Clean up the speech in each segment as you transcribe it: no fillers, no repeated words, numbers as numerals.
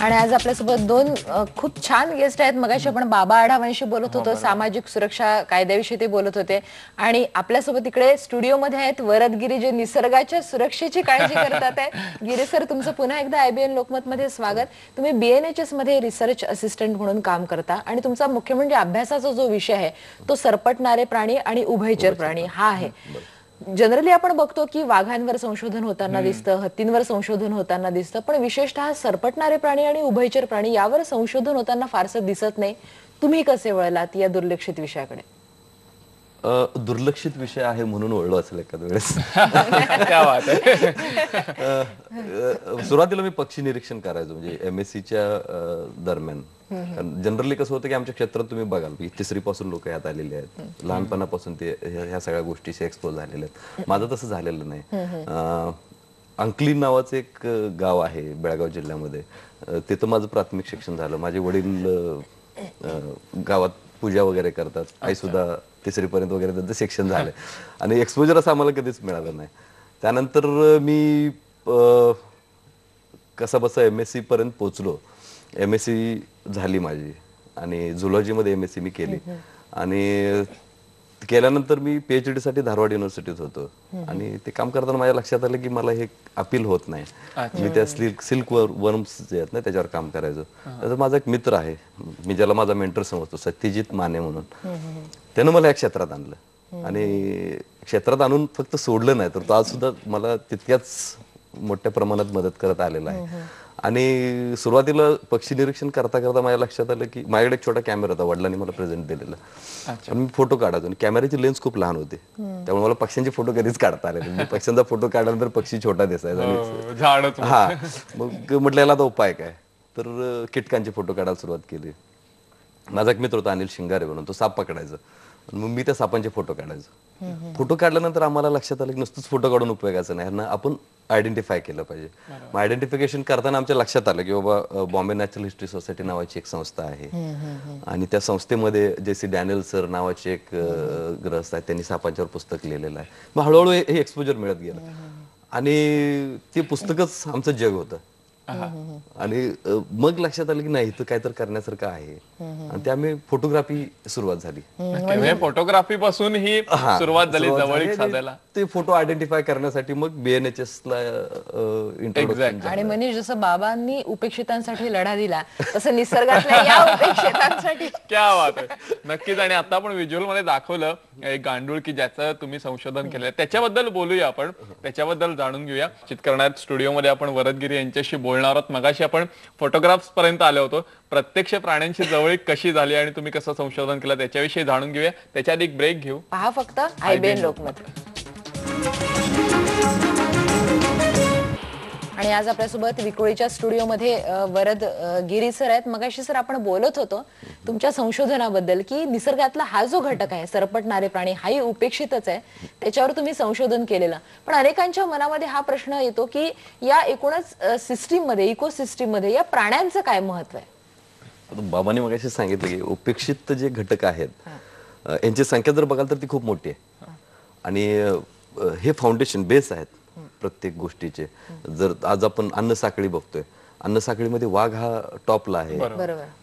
आणि आज आपल्यासोबत दोन खूप छान गेस्ट आहेत. मगाशी आपण बाबा आढावांशी बोलत होतो, सामाजिक सुरक्षा कायद्याविषयी ते बोलत होते. आणि आपल्यासोबत इकडे स्टुडिओमध्ये आहेत वरद गिरी, जे निसर्गाच्या सुरक्षेची काळजी करतात आहे. गिरी सर, तुमचं पुन्हा एकदा IBN लोकमत मध्ये स्वागत. तुम्ही BNHS मध्ये रिसर्च असिस्टंट म्हणून काम करता आणि तुमचा मुख्य म्हणजे अभ्यासाचा जो विषय आहे तो सरपटणारे प्राणी आणि उभयचर प्राणी हा आहे. जनरली आपण बघतो की वाघांवर संशोधन होताना दिसतं, हत्तींवर संशोधन होताना दिसतं, पण विशेषतः सरपटणारे प्राणी आणि उभयचर प्राणी यावर संशोधन होताना फारसं दिसत नाही. तुम्ही कसे वळलात या दुर्लक्षित विषयाकडे? दुर्लक्षित विषय आहे म्हणून वळलो असेल एखाद वेळेस. सुरुवातीला मी पक्षी निरीक्षण करायचो, म्हणजे MSc दरम्यान. जनरली कसं होतं की आमच्या क्षेत्रात तुम्ही बघाल की तिसरी पासून लोक यात आलेले आहेत, लहानपणापासून ते ह्या सगळ्या गोष्टीशी एक्सपोज झालेले आहेत. माझं तसं झालेलं नाही. अंकली नावाचं एक गाव आहे बेळगाव जिल्ह्यामध्ये, तिथं माझं प्राथमिक शिक्षण झालं. माझे वडील गावात पूजा वगैरे करतात, आई सुद्धा तिसरी पर्यंत वगैरे त्यांचं शिक्षण झालंय आणि एक्सपोजर असं आम्हाला कधीच मिळालं नाही. त्यानंतर मी कसा बसा MSc पर्यंत पोहोचलो. MSc झाली माझी आणि झुलॉजीमध्ये MSc मी केली आणि केल्यानंतर मी PhD साठी धारवाड युनिव्हर्सिटीत होतो आणि ते काम करताना माझ्या लक्षात आलं की मला हे अपील होत नाही. मी त्या सिल्क वर्म्स जे आहेत ना त्याच्यावर काम करायचो. तर माझा एक मित्र आहे, मी ज्याला माझा मेंटर समजतो, सत्यजित माने म्हणून. त्यानं मला या क्षेत्रात आणलं आणि क्षेत्रात आणून फक्त सोडलं नाही, तर तो आज सुद्धा मला तितक्याच मोठ्या प्रमाणात मदत करत आलेला आहे. आणि सुरुवातीला पक्षी निरीक्षण करता करता माझ्या लक्षात आलं की माझ्याकडे एक छोटा कॅमेरा होता, वडिलांनी मला प्रेझेंट दिलेला. आणि मी फोटो काढायचो आणि कॅमेऱ्याची लेन्स खूप लहान होती, त्यामुळे मला पक्ष्यांचे फोटो कधीच काढता आले. मी पक्ष्यांचा फोटो काढल्यानंतर पक्षी छोटा दिसायचा. हा, मग म्हटलं याला आता उपाय काय, तर कीटकांचे फोटो काढायला सुरुवात केली. माझा एक मित्र होता अनिल शिंगारे म्हणून, तो साप पकडायचा. मग मी त्या सापांचे फोटो काढायचो. फोटो काढल्यानंतर आम्हाला लक्षात आलं की नुसतंच फोटो काढून उपयोगाचं नाही, आपण आयडेंटिफाय केलं पाहिजे. मग आयडेंटिफिकेशन करताना आमच्या लक्षात आलं की बाबा बॉम्बे नॅचरल हिस्ट्री सोसायटी नावाची एक संस्था आहे आणि त्या संस्थेमध्ये JC डॅनियल सर नावाचे एक ग्रहस्थ आहेत, त्यांनी सापांच्यावर पुस्तक लिहिलेलं आहे. मग हळूहळू हे एक्सपोजर मिळत गेलं आणि ते पुस्तकच आमचं जग होतं. आणि मग लक्षात आलं की नाही, इथं काहीतरी करण्यासारखं आहे आणि त्यामुळे फोटोग्राफी सुरुवात झाली. फोटोग्राफी पासून ही सुरुवात झाली जवळीक साधायला. ते फोटो आयडेंटिफाय करण्यासाठी मग BNHS ला इंट्रोडक्शन. आणि मनीष, जसं बाबांनी उपेक्षितांसाठी लढा दिला तसं निसर्गातल्या या उपेक्षितांसाठी. क्या बात आहे, नक्कीच. आणि आता आपण व्हिज्युअल मध्ये दाखवलं एक गांडूळ की ज्याचं तुम्ही संशोधन केलंय, त्याच्याबद्दल बोलूया आपण, त्याच्याबद्दल जाणून घेऊया. चित्रकरणात स्टुडिओमध्ये आपण वरद गिरी यांच्याशी बोलणार आहोत. मगाशी आपण फोटोग्राफ्स पर्यंत आलो होतो, प्रत्यक्ष प्राण्यांची जवळीक कशी झाली आणि तुम्ही कसं संशोधन केलं त्याच्याविषयी जाणून घेऊया. त्याच्या आधी एक ब्रेक घेऊ. पहा फक्त IBN लोकमत. आणि आज आपल्यासोबत विक्रोळीच्या स्टुडिओमध्ये वरद गिरी सर आहेत. मगाशी सर आपण बोलत होतो तुमच्या संशोधनाबद्दल की निसर्गातला हा जो घटक आहे सरपटणारे प्राणी, हाही उपेक्षितच आहे, त्याच्यावर तुम्ही संशोधन केलेलं. पण अनेकांच्या मनामध्ये हा प्रश्न येतो की या एकूणच सिस्टीम मध्ये, इकोसिस्टीम मध्ये या प्राण्यांचं काय महत्व आहे? बाबांनी मगाशी सांगितलं की उपेक्षित जे घटक आहेत यांची संख्या जर बघाल तर ती खूप मोठी आहे आणि हे फाउंडेशन बेस आहेत प्रत्येक गोष्टीचे. जर आज आपण अन्न साखळी बघतोय, अन्न साखळीमध्ये वाघ हा टॉपला आहे,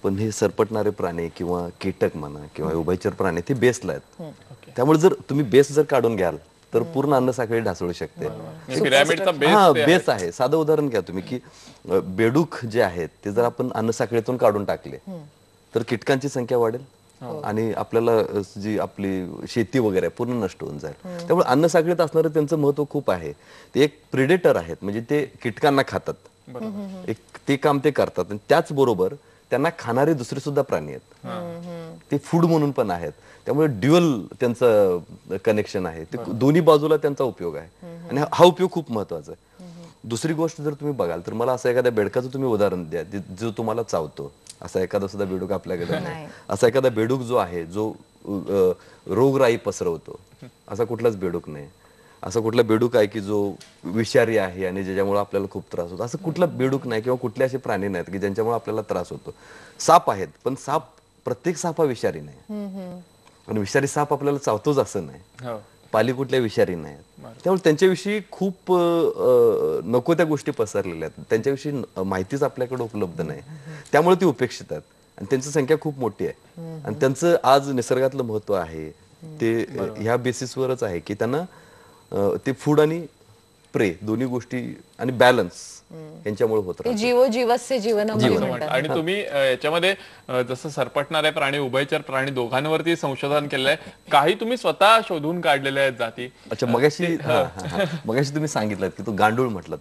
पण हे सरपटणारे प्राणी किंवा कीटक म्हणा किंवा उभयचर प्राणी ते बेसला आहेत. त्यामुळे जर तुम्ही बेस जर काढून घ्याल तर पूर्ण अन्न साखळी ढासळू शकते. हा बेस आहे. साधं उदाहरण घ्या तुम्ही की बेडूक जे आहेत ते जर आपण अन्न साखळीतून काढून टाकले तर कीटकांची संख्या वाढेल आणि आपल्याला जी आपली शेती वगैरे पूर्ण नष्ट होऊन जाईल. त्यामुळे अन्न साखळीत असणारं त्यांचं महत्व खूप आहे. ते एक प्रिडेटर आहेत, म्हणजे ते कीटकांना खातात, एक ते काम ते करतात. आणि त्याचबरोबर त्यांना खाणारे दुसरे सुद्धा प्राणी आहेत, ते फूड म्हणून पण आहेत. त्यामुळे ड्युअल त्यांचं कनेक्शन आहे, ते दोन्ही बाजूला त्यांचा उपयोग आहे आणि हा उपयोग खूप महत्वाचा आहे. दुसरी गोष्ट जर तुम्ही बघाल तर मला असं एखाद्या बेडकाचं तुम्ही उदाहरण द्या जो तुम्हाला चावतो. असा एखादा सुद्धा बेडूक आपल्याकडे नाही. असा एखादा बेडूक जो आहे जो रोगराई पसरवतो, असा कुठलाच बेडूक नाही. असा कुठला बेडूक आहे की जो विषारी आहे आणि ज्याच्यामुळे आपल्याला खूप त्रास होतो, असं कुठला बेडूक नाही किंवा कुठले असे प्राणी नाहीत की ज्यांच्यामुळे आपल्याला त्रास होतो. साप आहेत, पण प्रत्येक साप हा विषारी नाही आणि विषारी साप आपल्याला चावतोच असं नाही. पाली कुठल्या विषारी नाहीत. त्यामुळे त्यांच्याविषयी खूप नको त्या गोष्टी पसरलेल्या आहेत. त्यांच्याविषयी माहितीच आपल्याकडे उपलब्ध नाही, त्यामुळे ती उपेक्षित आहेत आणि त्यांची संख्या खूप मोठी आहे. आणि त्यांचं आज निसर्गातलं महत्व आहे ते ह्या बेसिसवरच आहे की त्यांना ते फूड आणि प्रे दोन्ही गोष्टी आणि बॅलन्स यांच्यामुळे होत ते राहतं. जीवो जीवस्य जीवनम असं म्हणतात. आणि तुम्ही याच्यामध्ये जसं सरपटणारे प्राणी उभयचर प्राणी दोघांवरती संशोधन केलंय. काही तुम्ही स्वतः शोधून काढलेल्या आहेत जाती. अच्छा, मगाशी तुम्ही सांगितलं की तो गांडूळ म्हटलं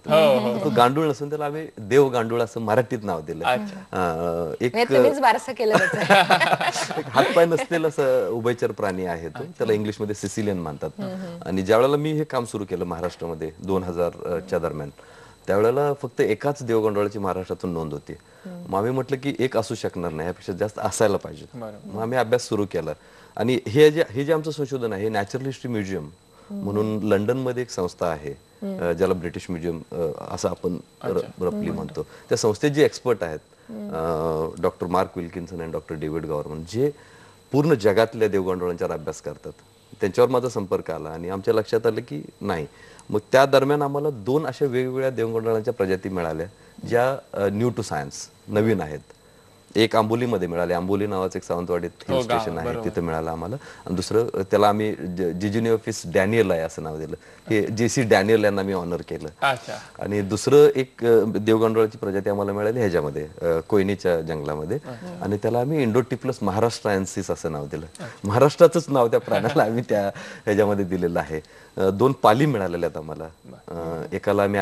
तो गांडूळ नसून त्याला आम्ही देव गांडूळ असं मराठीत नाव दिलं. एक हे तुम्हीच बारसं केलं त्याचं. एक हातपाय नसलेला असं उभयचर प्राणी आहे तो. त्याला इंग्लिशमध्ये सिसिलियन म्हणतात. आणि ज्यावेळेला मी हे काम सुरू केलं महाराष्ट्रामध्ये 2000च्या दरम्यान, त्यावेळेला फक्त एकाच देवगंडोळाची महाराष्ट्रातून नोंद होती. मग आम्ही म्हटलं की एक असू शकणार नाही, यापेक्षा जास्त असायला पाहिजे. मग आम्ही अभ्यास सुरू केला. आणि हे जे आमचं संशोधन आहे, नॅचरल हिस्ट्री म्युझियम म्हणून लंडनमध्ये एक संस्था आहे, ज्याला ब्रिटिश म्युझियम असं आपण रफली म्हणतो. त्या संस्थेत जे एक्सपर्ट आहेत डॉक्टर मार्क विल्किन्सन आणि डॉक्टर डेव्हिड गव्हर्मन, जे पूर्ण जगातल्या देवगंडोळांच्यावर अभ्यास करतात, त्यांच्यावर माझा संपर्क आला आणि आमच्या लक्षात आलं की नाही. मग त्या दरम्यान आम्हाला 2 अशा वेगवेगळ्या देवगंडोळांच्या प्रजाती मिळाल्या ज्या न्यू टू सायन्स, नवीन आहेत. एक आंबोलीमध्ये मिळाले. आंबोली नावाचं एक सावंतवाडीत हिल स्टेशन आहे, तिथं मिळालं आम्हाला. आणि दुसरं त्याला आम्ही जिजिनिओफिस डॅनियल आहे असं नाव दिलं. हे JC डॅनियल यांना मी ऑनर केलं. आणि दुसरं एक देवगंडोळाची प्रजाती आम्हाला मिळाली ह्याच्यामध्ये कोयनीच्या जंगलामध्ये, आणि त्याला आम्ही इंडोटिप्लस महाराष्ट्रायन्सिस असं नाव दिलं. महाराष्ट्राचंच नाव त्या प्राण्याला आम्ही त्या ह्याच्यामध्ये दिलेलं आहे. 2 पाली मिळालेल्या आहेत आम्हाला. एकाला आम्ही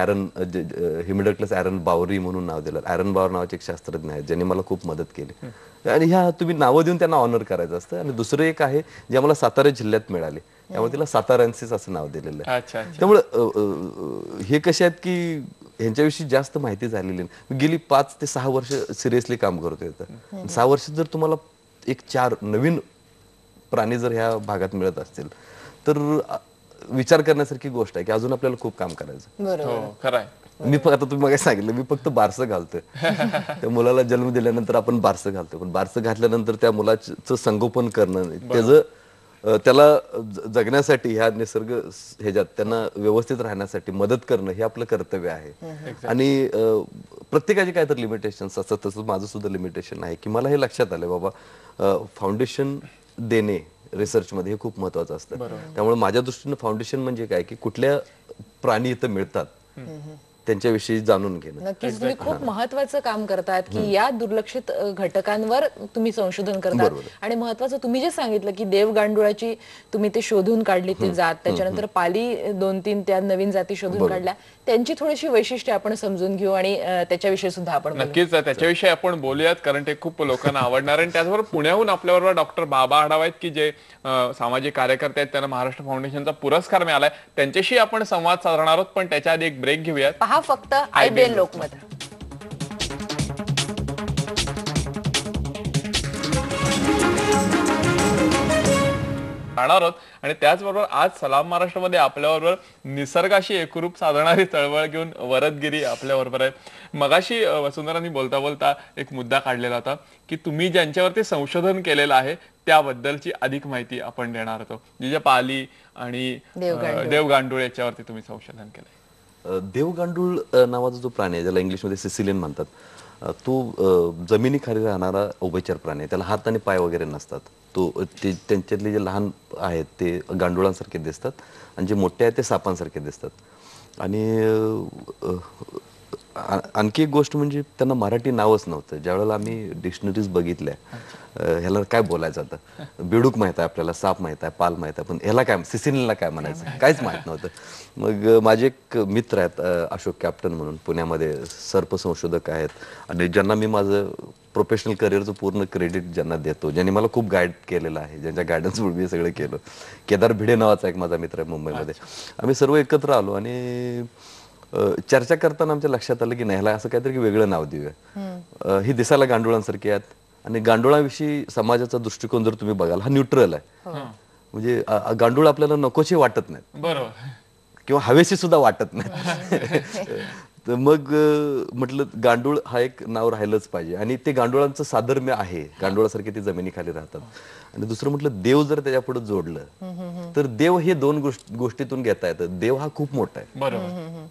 हिमिडोक्लस ॲरन बावरी म्हणून नाव दिलं. ॲरन बावर नावाचे एक शास्त्रज्ञ आहेत ज्यांनी मला खूप मदत केली. आणि ह्या तुम्ही नावं देऊन त्यांना ऑनर करायचं असतं. आणि दुसरं एक आहे जे आम्हाला सातारा जिल्ह्यात मिळाले, त्यामुळे तिला सातारान्सिस असं नाव दिलेलं आहे. त्यामुळे हे कसे आहेत की ह्यांच्याविषयी जास्त माहिती झालेली नाही. मी गेली 5 ते 6 वर्ष सिरियसली काम करतोय. 6 वर्षात जर तुम्हाला एक 4 नवीन प्राणी जर ह्या भागात मिळत असतील तर विचार करण्यासारखी गोष्ट आहे की अजून आपल्याला खूप काम करायचं. खरंय. आता तुम्ही मला सांगितलं मी फक्त बारसं घालतोय. त्या मुलाला जन्म दिल्यानंतर आपण बारसं घालतोय, पण बारसं घातल्यानंतर त्या मुलाचं संगोपन करणं, त्याला जगण्यासाठी ह्या निसर्ग ह्याच्यात त्यांना व्यवस्थित राहण्यासाठी मदत करणं हे आपलं कर्तव्य आहे. आणि प्रत्येकाचे काय तर लिमिटेशन्स असतात, तसं माझं सुद्धा लिमिटेशन आहे की मला हे लक्षात आलंय बाबा फाउंडेशन देणे रिसर्चमध्ये हे खूप महत्वाचं असतं. त्यामुळे माझ्या दृष्टीनं फाउंडेशन म्हणजे काय की कुठल्या प्राणी इथं मिळतात त्यांच्याविषयी जाणून घेणं. नक्कीच तुम्ही खूप महत्वाचं काम करतात की या दुर्लक्षित घटकांवर तुम्ही संशोधन करतात. आणि महत्वाचं तुम्ही जे सांगितलं की देवगांडुळाची तुम्ही ते शोधून काढली ते जात, त्याच्यानंतर पाली 2-3 त्या नवीन जाती शोधून काढल्या, त्यांची थोडीशी वैशिष्ट्ये आपण समजून घेऊ आणि त्याच्याविषयी सुद्धा आपण नक्कीच त्याच्याविषयी आपण बोलूयात, कारण ते खूप लोकांना आवडणार आहे. आणि त्याचबरोबर पुण्याहून आपल्याबरोबर डॉक्टर बाबा आढाव आहेत की जे सामाजिक कार्यकर्ते आहेत, त्यांना महाराष्ट्र फाउंडेशनचा पुरस्कार मिळालाय. त्यांच्याशी आपण संवाद साधणार आहोत, पण त्याच्या आधी एक ब्रेक घेऊयात. पहा फक्त IBN लोकमत. राहणार आहोत. आणि त्याचबरोबर आज सलाम महाराष्ट्रामध्ये आपल्याबरोबर निसर्गाशी एकरूप साधणारी चळवळ घेऊन वरदगिरी आपल्याबरोबर आहे. मगाशी वसुंधरांनी बोलता बोलता एक मुद्दा काढलेला होता की तुम्ही ज्यांच्यावरती संशोधन केलेलं आहे त्याबद्दलची अधिक माहिती आपण देणार होतो, जे पाली आणि देवगांडूळ याच्यावरती तुम्ही संशोधन केलंय. देवगांडूळ नावाचा जो प्राणी आहे, ज्याला इंग्लिशमध्ये सिसिलियन म्हणतात, तो जमिनीखाली राहणारा उभयचर प्राणी आहे. त्याला हात आणि पाय वगैरे नसतात. त्यांच्यातले जे लहान आहेत ते गांडुळांसारखे दिसतात आणि जे मोठे आहेत ते सापांसारखे दिसतात. आणि आणखी एक गोष्ट म्हणजे त्यांना मराठी नावच नव्हतं. ज्यावेळेला आम्ही डिक्शनरीज बघितल्या, ह्याला काय बोलायचं आता, बेडूक माहित आहे आपल्याला, साप माहित आहे, पाल माहित आहे, पण ह्याला काय सिसिलियनला काय म्हणायचं काहीच माहित नव्हतं. मग माझे एक मित्र आहेत अशोक कॅप्टन म्हणून, पुण्यामध्ये सर्प संशोधक आहेत आणि ज्यांना मी माझं प्रोफेशनल करिअरचं पूर्ण क्रेडिट ज्यांना देतो, ज्यांनी मला खूप गाईड केलेलं आहे, ज्यांच्या गायडन्समुळे मी सगळं केलं. केदार भिडे नावाचा एक माझा मित्र आहे मुंबईमध्ये. आम्ही सर्व एकत्र आलो आणि चर्चा करताना आमच्या लक्षात आलं की नाही, ह्याला असं काहीतरी वेगळं नाव देऊया. ही दिसायला गांडुळांसारखी आहेत आणि गांडुळाविषयी समाजाचा दृष्टिकोन जर तुम्ही बघाल हा न्यूट्रल आहे. म्हणजे गांडूळ आपल्याला नकोशी वाटत नाहीत, बरोबर, किंवा हवेशी सुद्धा वाटत नाही. तर मग म्हटलं गांडूळ हा एक नाव राहिलंच पाहिजे आणि ते गांडुळांचं साधर्म्य आहे, गांडुळासारखे ते जमिनीखाली राहतात. आणि दुसरं म्हटलं देव जर त्याच्या पुढे जोडलं तर देव हे दोन गोष्टीतून घेता येतं. देव हा खूप मोठा आहे बरोबर.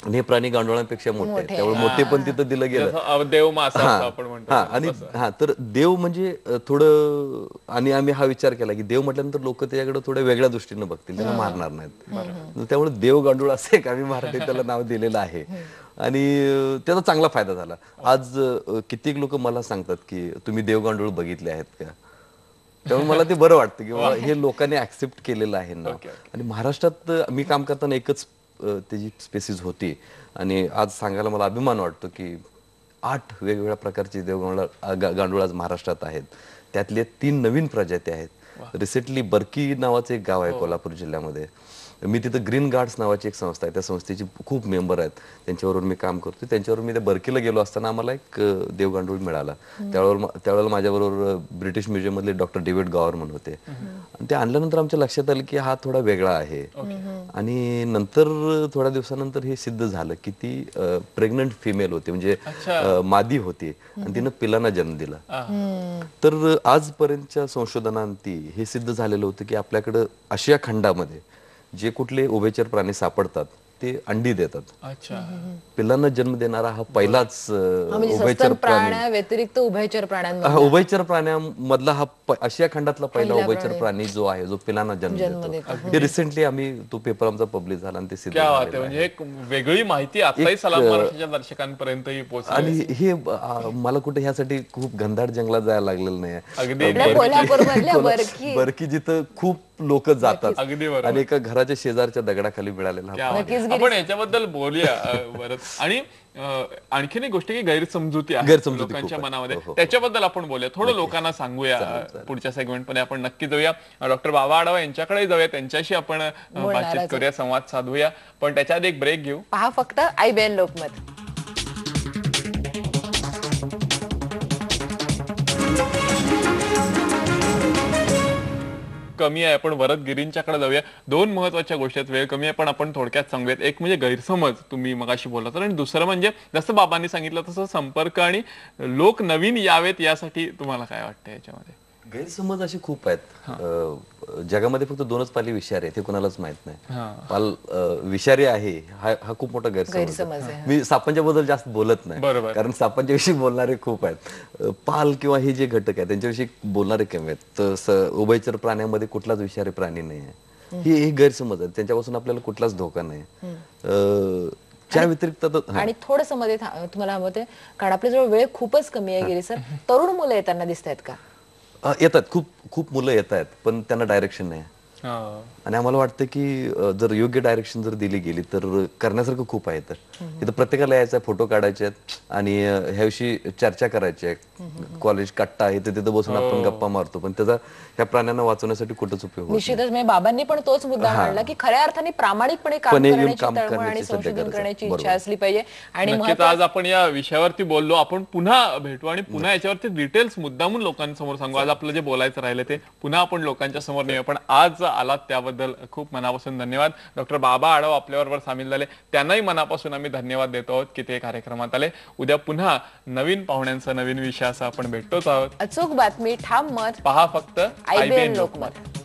आणि हे प्राणी गांडुळांपेक्षा मोठे आहेत, त्यामुळे मोठे पण तिथं दिलं गेलं. जसं देव मासा असं आपण म्हणतो हा आणि हा तर देव म्हणजे थोडं, आणि आम्ही हा विचार केला की देव म्हटल्यानंतर लोक त्याच्याकडे थोड्या वेगळ्या दृष्टीने बघतील, त्याला मारणार नाहीत. त्यामुळे देव गांडूळ असं एक आम्ही मराठीत त्याला नाव दिलेलं आहे आणि त्याचा चांगला फायदा झाला. आज कित्येक लोक मला सांगतात की तुम्ही देव गांडूळ बघितले आहेत का, त्यामुळे मला ते बरं वाटतं की बाबा हे लोकांनी ऍक्सेप्ट केलेलं आहे ना. आणि महाराष्ट्रात मी काम करताना एकच त्याची स्पेसिस होती आणि आज सांगायला मला अभिमान वाटतो की 8 वेगवेगळ्या प्रकारचे गांडूळ आज महाराष्ट्रात आहेत. त्यातले 3 नवीन प्रजाती आहेत. रिसेंटली बर्की नावाचं एक गाव आहे कोल्हापूर जिल्ह्यामध्ये. मी तिथं ग्रीन गार्ड्स नावाची एक संस्था आहे, त्या संस्थेची खूप मेंबर आहेत, त्यांच्याबरोबर मी काम करतो. त्यांच्यावर मी त्या बर्कीला गेलो असताना आम्हाला एक देवगांडूळ मिळाला. त्यावेळेला माझ्याबरोबर ब्रिटिश म्युझियम मधले डॉक्टर डेव्हिड गॉवरमन होते आणि ते आणल्यानंतर आमच्या लक्षात आलं की हा थोडा वेगळा आहे. आणि नंतर थोड्या दिवसानंतर हे सिद्ध झालं की ती प्रेग्नंट फिमेल होती, म्हणजे मादी होती आणि तिनं पिलांना जन्म दिला. तर आजपर्यंतच्या संशोधनांती हे सिद्ध झालेलं होतं की आपल्याकडं आशिया खंडामध्ये जे कुठले उभयचर प्राणी सापडतात ते अंडी देतात. अच्छा. पिल्लांना जन्म देणारा हा पहिलाच म्हणजे उभयचर सस्तन प्राणी, प्राण्या व्यतिरिक्त उभयचर प्राण्यांमध्ये उभयचर प्राण्यांमधला हा आशिया खंडातला पहिला उभयचर प्राणी जो आहे, जो पिलांना जन्म देतो. हे रिसेंटली आम्ही तो पेपर आमचा पब्लिश झाला आणि ते सिद्ध क्या बात झालेलं आहे. आहे. म्हणजे एक वेगळी माहिती आताही सलाम महाराष्ट्राच्या दर्शकांपर्यंतही पोहोचली. आणि हे मला कुठे ह्यासाठी खूप घनदाट जंगलात जायला लागलेलं नाही. अगदी कोल्हापूर मधल्या बरकी बरकी जिथं खूप लोक जातात अगदी बरोबर. आणि एका घराच्या शेजारच्या दगडाखाली मिळालेला क्या बात आहे. आपण याच्याबद्दल बोलूया बरं. आणि आणखीन एक गोष्ट की गैरसमजुती आहे गैरसमजुती लोकांच्या खूप आहे. मनामध्ये, हो, हो. त्याच्याबद्दल आपण बोलूया, थोडं लोकांना सांगूया. पुढच्या सेगमेंटमध्ये आपण नक्की जाऊया. डॉक्टर बाबा आढाव यांच्याकडे जाऊया, त्यांच्याशी आपण बातचीत करूया, संवाद साधूया. पण त्याच्या आधी एक ब्रेक घेऊ. पहा फक्त IBN लोकमत. कमी आहे, आपण वरदगिरींच्याकडे जाऊया. 2 महत्वाच्या गोष्टी आहेत, वेळ कमी आहे पण आपण थोडक्यात सांगूयात. एक म्हणजे गैरसमज, तुम्ही मगाशी बोलला तर, आणि दुसरं म्हणजे जसं बाबांनी सांगितलं तसं संपर्क आणि लोक नवीन यावेत यासाठी तुम्हाला काय वाटतं याच्यामध्ये? गैरसमज असे खूप आहेत. जगामध्ये फक्त 2च पाली विषारी आहेत, हे कोणालाच माहित नाही. पाल विषारी आहे हा खूप मोठा गैरसमज आहे. मी सापांच्या बद्दल जास्त बोलत नाही, बरोबर. कारण सापांच्या विषयी बोलणारे खूप आहेत. पाल किंवा हे जे घटक आहेत त्यांच्याविषयी बोलणारे कमी आहेत. तर उभयचर प्राण्यांमध्ये कुठलाच विषारी प्राणी नाही आहे, हे गैरसमज आहेत. त्यांच्यापासून आपल्याला कुठलाच धोका नाही. त्या व्यतिरिक्त आणि थोडस मध्ये तुम्हाला हवं होते, कारण आपल्याजवळ वेळ खूपच कमी आहे गिरी सर. तरुण मुलं येताना दिसत आहेत का? येतात, खूप खूप मुलं येत आहेत, पण त्यांना डायरेक्शन नाही. आणि आम्हाला वाटतं की जर योग्य डायरेक्शन जर दिली गेली तर करण्यासारखं खूप आहे. तर इथं प्रत्येकाला यायचं आहे, फोटो काढायचे आहेत आणि ह्याविषयी चर्चा करायची आहे. कॉलेज कट्टा आहे तर तिथं बसून आपण गप्पा मारतो, पण त्याचा ह्या प्राण्यांना वाचवण्यासाठी कुठंच उपयोग होत निश्चितच. म्हणजे बाबांनी पण तोच मुद्दा मांडला की खऱ्या अर्थाने प्रामाणिकपणे काम करण्याची तळमळ आणि संशोधन करण्याची इच्छा असली पाहिजे. आणि नक्कीच आज आपण या विषयावरती बोललो. आपण पुन्हा भेटू आणि पुन्हा याच्यावरती डिटेल्स मुद्दामून लोकांसमोर सांगू. आज आपलं जे बोलायचं राहिलं ते पुन्हा आपण लोकांच्या समोर नेऊया. पण आज आलात त्याबद्दल खूप मनापासून धन्यवाद. डॉक्टर बाबा आढाव आपल्याबरोबर सामील झाले, त्यांनाही मनापासून आम्ही धन्यवाद देतो आहोत की ते कार्यक्रमात आले. उद्या पुन्हा नवीन पाहुण्यांचा नवीन विषयाचा आपण भेटतोच आहोत. अचूक बातमी, ठाम मत, पहा फक्त IBN IBN लोकमत.